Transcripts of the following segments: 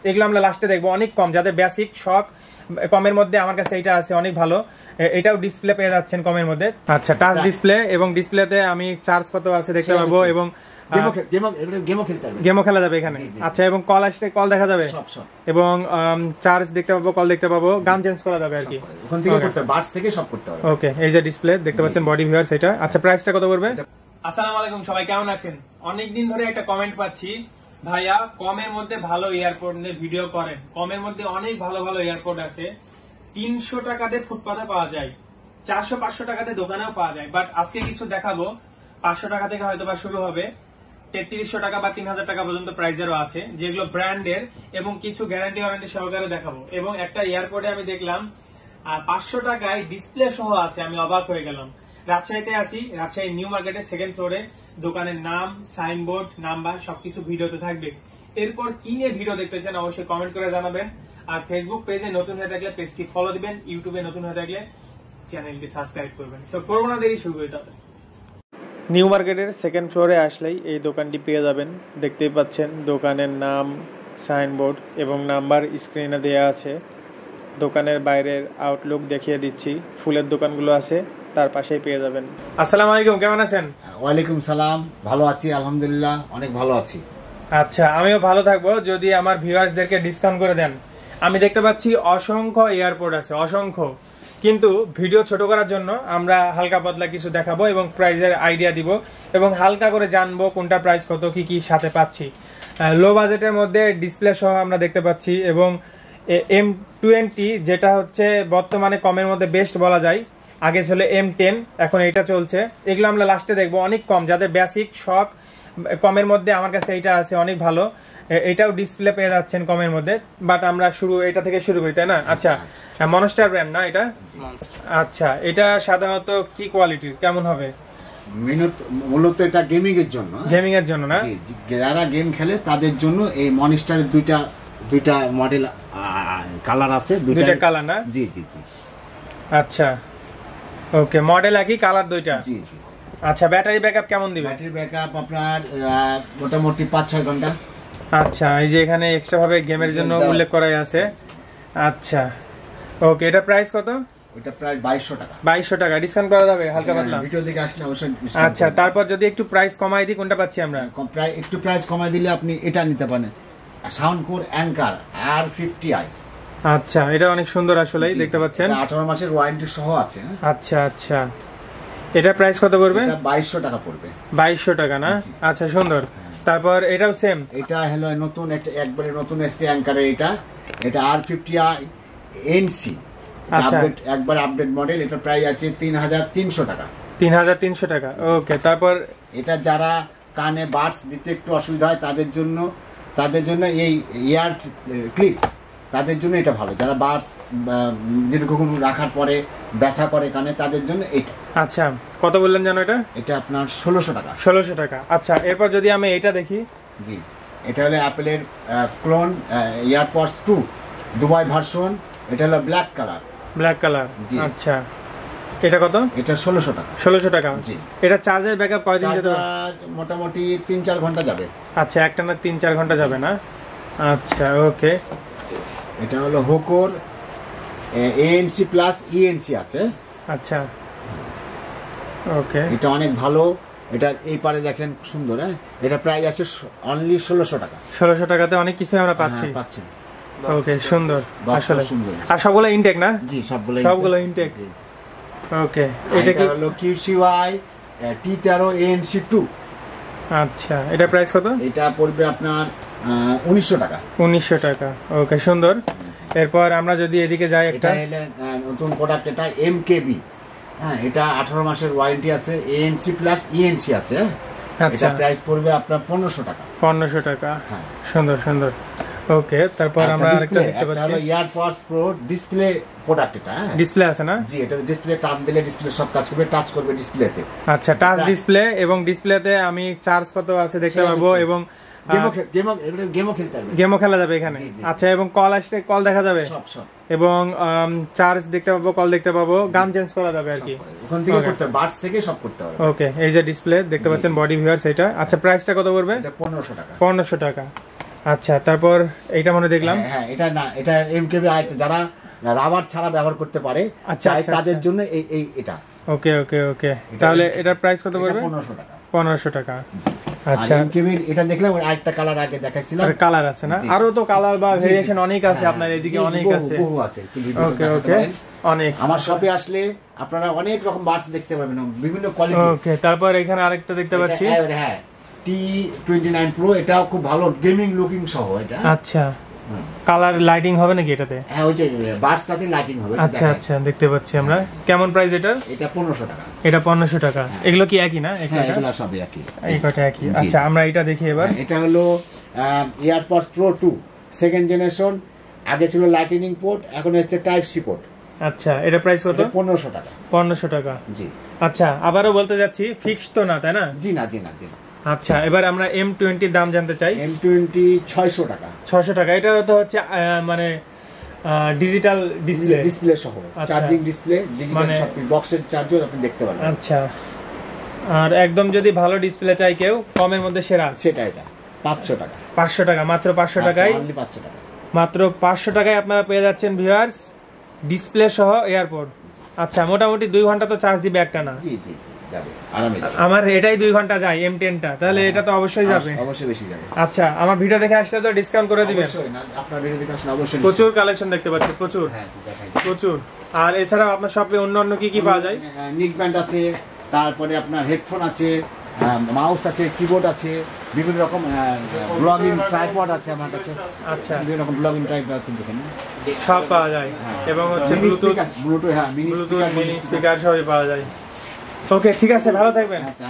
এগুলো আমরা লাস্টে দেখবো। অনেক কম, যাদের বেসিক শখ কমের মধ্যে আমার কাছে এটা আছে অনেক ভালো। এটাও ডিসপ্লে পেয়ে যাচ্ছেন কমের মধ্যে। আচ্ছা, টাচ ডিসপ্লে এবং ডিসপ্লেতে আমি চার্জ কত আছে দেখতে পাবো এবং গেমও খেলা যাবে এখানে। আচ্ছা, এবং কল আসলে কল দেখা যাবে এবং চার্জ দেখতে পাবো, কল দেখতে পাবো, গান চেঞ্জ করা যাবে আর কি। ওকে, এই যে ডিসপ্লে দেখতে পাচ্ছেন বডি ভিউয়ার্স এটা। আচ্ছা, প্রাইসটা কত পড়বে? আসসালামু আলাইকুম, সবাই কেমন আছেন? অনেকদিন ধরে একটা কমেন্ট পাচ্ছি, ভাইয়া কমের মধ্যে ভালো এয়ারপোর্ট নিয়ে ভিডিও করেন। কমের মধ্যে অনেক ভালো ভালো এয়ারপোর্ট আছে, 300 টাকাতে ফুটপাতে পাওয়া যায়, 400-500 টাকাতে দোকানেও পাওয়া যায়। বাট আজকে কিছু দেখাবো 500 টাকা থেকে হয়তো বা শুরু হবে, 3300 টাকা বা 3000 টাকা পর্যন্ত প্রাইজেরও আছে, যেগুলো ব্র্যান্ডের এবং কিছু গ্যারান্টি ওয়ারেন্টি সহকারে দেখাবো। এবং একটা এয়ারপোর্টে আমি দেখলাম 500 টাকায় ডিসপ্লে সহ আছে, আমি অবাক হয়ে গেলাম। রাজশাহীতে আছি, রাজশাহী নিউ মার্কেটে 2nd ফ্লোরে। দোকানের নাম, সাইনবোর্ড, নাম্বার সবকিছু ভিডিওতে থাকবে। এরপর কি নিয়ে ভিডিও দেখতে চান অবশ্যই কমেন্ট করে জানাবেন। আর ফেসবুক পেজে নতুন হয়ে থাকলে পেজটি ফলো দিবেন, ইউটিউবে নতুন হয়ে থাকলে চ্যানেলটি সাবস্ক্রাইব করবেন। সো করবো না দেরি, শুরু হয়ে যাবে। নিউ মার্কেটের 2nd ফ্লোরে আসলেই এই দোকানটি পেয়ে যাবেন। দেখতেই পাচ্ছেন দোকানের নাম, সাইনবোর্ড এবং নাম্বার স্ক্রিনে দেওয়া আছে। দোকানের বাইরের আউটলুক দেখিয়ে দিচ্ছি, ফুলের দোকানগুলো আছে তার পাশেই পেয়ে যাবেন। আসসালামু আলাইকুম, কেমন আছেন? ওয়ালাইকুম সালাম, ভালো আছি আলহামদুলিল্লাহ, অনেক ভালো আছি। আচ্ছা, আমিও ভালো থাকবো যদি আমার ভিউয়ার্সদেরকে ডিসকাউন্ট করে দেন। আমি দেখতে পাচ্ছি অসংখ্য এয়ারপোর্ট আছে, অসংখ্য, কিন্তু ভিডিও ছোট করার জন্য আমরা হালকা পাতলা কিছু দেখাবো এবং প্রাইসের আইডিয়া দিব এবং হালকা করে জানবো কোনটা প্রাইস কত, কি কি সাথে পাচ্ছি। লো বাজেটের মধ্যে ডিসপ্লে সহ আমরা দেখতে পাচ্ছি এবং M20 যেটা হচ্ছে বর্তমানে কমের মধ্যে বেস্ট বলা যায়। আগে ছিল M10, এখন এটা চলছে। এগুলো আমরা লাস্টে দেখবো। অনেক কম, যাদের বেসিক শখ কমের মধ্যে আমার কাছে এটা আছে অনেক ভালো। এটাও ডিসপ্লে পেয়ে যাচ্ছেন কমের মধ্যে। বাট আমরা এটা থেকে শুরু করি, তাই না? আচ্ছা, মনস্টার ব্র্যান্ড না এটা? আচ্ছা, এটা সাধারণত কি কোয়ালিটির, কেমন হবে? মূলত এটা গেমিং এর জন্য। গেমিং এর জন্য না? যারা গেম খেলে তাদের জন্য এই মনস্টারের দুইটা মডেল কালার আছে, দুইটা কালার না? জি জি জি। আচ্ছা, ওকে, মডেল একই, কালার দুইটা। জি জি। আচ্ছা, ব্যাটারি ব্যাকআপ কেমন দিবে? ব্যাটারি ব্যাকআপ আপনার মোটামুটি 5-6 ঘন্টা। আচ্ছা, এই যে এখানে এক্সট্রা ভাবে গেমের জন্য উল্লেখ করাই আছে। আচ্ছা, ওকে, এটা প্রাইস কত? এটা প্রায় 2200 টাকা। 2200 টাকা, ডিসকাউন্ট করা যাবে হালকা পাতলা? ভিডিও দেখে আসলে অবশ্যই। আচ্ছা, তারপর যদি একটু প্রাইস কমাই দিই, কোনটা পাচ্ছি আমরা? একটু প্রাইস কমাই দিলে আপনি এটা নিতে পারেন, সাউন্ডকোর অ্যাঙ্কার R50i। আচ্ছা, এটা অনেক সুন্দর আসলেই, দেখতে পাচ্ছেন 18 মাসের ওয়ারেন্টি সহ আছে। আচ্ছা আচ্ছা, এটা প্রাইস কত পড়বে? এটা 2200 টাকা পড়বে। 2200 টাকা না? আচ্ছা, সুন্দর। তারপর এটাও সেম? এটা হলো নতুন, একবারে নতুন এসছে অ্যাঙ্কারে। এটা R50i NC, একবার আপডেট মডেল। এটা প্রাইস আছে 3300 টাকা। 3300 টাকা, ওকে। তারপর এটা যারা কানে বাডস দিতে একটু অসুবিধা হয় তাদের জন্য এই ইয়ার ক্লিপ, তাদের জন্য এটা ভালো। যারা বাডস যেরকম রাখার পরে ব্যথা করে কানে, তাদের জন্য এটা। আচ্ছা, কত বললেন জানো এটা? এটা আপনার 1600 টাকা। 1600 টাকা। আচ্ছা, এরপর যদি আমি এটা দেখি, জি, এটা হলো অ্যাপেলের ক্লোন এয়ারপডস 2 দুবাই ভার্সন। এটা হলো ব্ল্যাক কালার। আচ্ছা, এটা কত? এটা 1600 টাকা। 1600 টাকা, জি। এটা চার্জের ব্যাকআপ কয়দিন যেতে পারে? মোটামুটি 3-4 ঘন্টা যাবে। আচ্ছা, একটানা 3-4 ঘন্টা যাবে না? আচ্ছা, ওকে। এটা হলো হোকোর ANC প্লাস ENC আছে। আচ্ছা, ওকে, এটা অনেক ভালো। এটা এই পারে দেখেন সুন্দর। এটা প্রাইস আছে অনলি 1600 টাকা। 1600 টাকাতে অনেক কিছু আমরা পাচ্ছি। ওকে, সুন্দর আসলে। আর সবগুলো ইনটেক না? জি, সবগুলো ইনটেক। ওকে, এটা কি হলো QCY T13 ANC2। আচ্ছা, এটা প্রাইস কত? এটা পড়বে আপনার 1900 টাকা। 1900 টাকা, ওকে, সুন্দর। এরপর আমরা যদি এদিকে যাই, একটা নতুন প্রোডাক্ট, এটা MKB। হ্যাঁ, এটা 18 মাসের ওয়ারেন্টি আছে, ANC প্লাস ENC আছে। এটা প্রাইস পড়বে আপনার 1500 টাকা। 1500 টাকা, হ্যাঁ, সুন্দর সুন্দর। ওকে, তারপর আমরা আরেকটা দেখতে পাচ্ছি, এয়ারপডস প্রো ডিসপ্লে প্রোডাক্ট। এটা ডিসপ্লে আছে না? জি, এটা ডিসপ্লে টাচ দিলে ডিসপ্লে সব কাজ করবে, টাচ করবে ডিসপ্লেতে। আচ্ছা, টাচ ডিসপ্লে এবং ডিসপ্লেতে আমি চার্জ কত আছে দেখতে পাবো এবং গেমও খেলা যাবে এখানে। আচ্ছা, এবং কল আসলে কল দেখা যাবে এবং চার্জ দেখতে পাবো, কল দেখতে পাবো, গান চেঞ্জ করা যাবে আর কি। ওখান থেকে করতে হবে, বাডস থেকে সব করতে হবে। ওকে, এই যে ডিসপ্লে দেখতে পাচ্ছেন বডি ভিউয়ার্স এটা। আচ্ছা, প্রাইসটা কত পড়বে? এটা 1500 টাকা। 1500 টাকা। আচ্ছা, তারপর এইটা মনে দেখলাম। হ্যাঁ, এটা না, এটা এমকেবি আরেকটা, যারা রাবার ছাড়া ব্যবহার করতে পারে তাদের জন্য এই এটা। ওকে ওকে ওকে, তাহলে এটার প্রাইস কত পড়বে? 1500 টাকা। 1500 টাকা। আচ্ছা, এমকেবির এটা দেখলাম, আরেকটা কালার আগে দেখাইছিলাম। আর কালার আছে না? আরো তো কালার বা ভেরিয়েশন অনেক আছে আপনার এদিকে, অনেক আছে। বহু আছে। ওকে ওকে, অনেক। আমার শপে আসলে আপনারা অনেক রকম বার্ডস দেখতে পাবেন, বিভিন্ন কোয়ালিটি। ওকে, তারপর এখানে আরেকটা দেখতে পাচ্ছি। হ্যাঁ, T29 Pro, এটাও খুব ভালো গেমিং লুকিং সহ এটা। আচ্ছা, কালার লাইটিং হবে নাকি এটাতে? হ্যাঁ, ওই যে বার্ডস সাথে লাইটিং হবে। আচ্ছা আচ্ছা, দেখতে পাচ্ছি আমরা। কেমন প্রাইস এটার? এটা 1500 টাকা। এটা 1500 টাকা। এগুলো কি একই না? হ্যাঁ, এগুলো সব একই। এই কটা একই। আচ্ছা, আমরা এটা দেখি এবার। এটা হলো এয়ারপডস প্রো 2 সেকেন্ড জেনারেশন। আগে ছিল লাইটনিং পোর্ট, এখন হচ্ছে টাইপ সি পোর্ট। আচ্ছা, এটা প্রাইস কত? 1500 টাকা। 1500 টাকা। জি। আচ্ছা, আবারও বলতে যাচ্ছি, ফিক্স তো না, তাই না? জি না, জি না, জি না। আচ্ছা, এবার আমরা M20 দাম জানতে চাই। M20 600 টাকা। 600 টাকা। এটা তো হচ্ছে মানে ডিজিটাল ডিসপ্লে সহ, চার্জিং ডিসপ্লে, ডিজিটাল সব, বক্সের চার্জার আপনি দেখতে পারবেন। আচ্ছা, আর একদম যদি ভালো ডিসপ্লে চাই কেউ, কমের মধ্যে সেরা, সেটা এটা 500 টাকা। 500 টাকা, মাত্র 500 টাকায়। অনলি 500 টাকা। মাত্র 500 টাকায় আপনারা পেয়ে যাচ্ছেন ভিউয়ার্স, ডিসপ্লে সহ এয়ারপড। আচ্ছা, মোটামুটি 2 ঘন্টা তো চার্জ দিবে একটা না? জি জি জি, যাবে আরামে যাবে। আমার এটাই 2 ঘন্টা যায়, M10টা, তাহলে এটা তো অবশ্যই যাবে। অবশ্যই বেশি যাবে। আচ্ছা, আমার ভিডিও দেখে আসলে তো ডিসকাউন্ট করে দিবেন? অবশ্যই না, আপনার ভিডিও দেখে আসলে অবশ্যই। প্রচুর কালেকশন দেখতে পাচ্ছি, প্রচুর। হ্যাঁ, দেখাই। প্রচুর। আর এছাড়াও আপনার শপে অন্য অন্য কি কি পাওয়া যায়? নিক ব্যান্ড আছে, তারপরে আপনার হেডফোন আছে, মাউস আছে, কিবোর্ড আছে, বিভিন্ন রকম ব্লগিং ট্রাইপড আছে আমার কাছে। আচ্ছা, বিভিন্ন রকম ব্লগিং ট্রাইপড আছে এখানে, সব পাওয়া যায়। এবং হচ্ছে ব্লুটুথ, হ্যাঁ, মিনি স্পিকার সবই পাওয়া যায়। ওকে, ঠিক আছে, ভালো থাকবেন। আচ্ছা,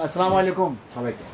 আসসালামু আলাইকুম সবাইকে।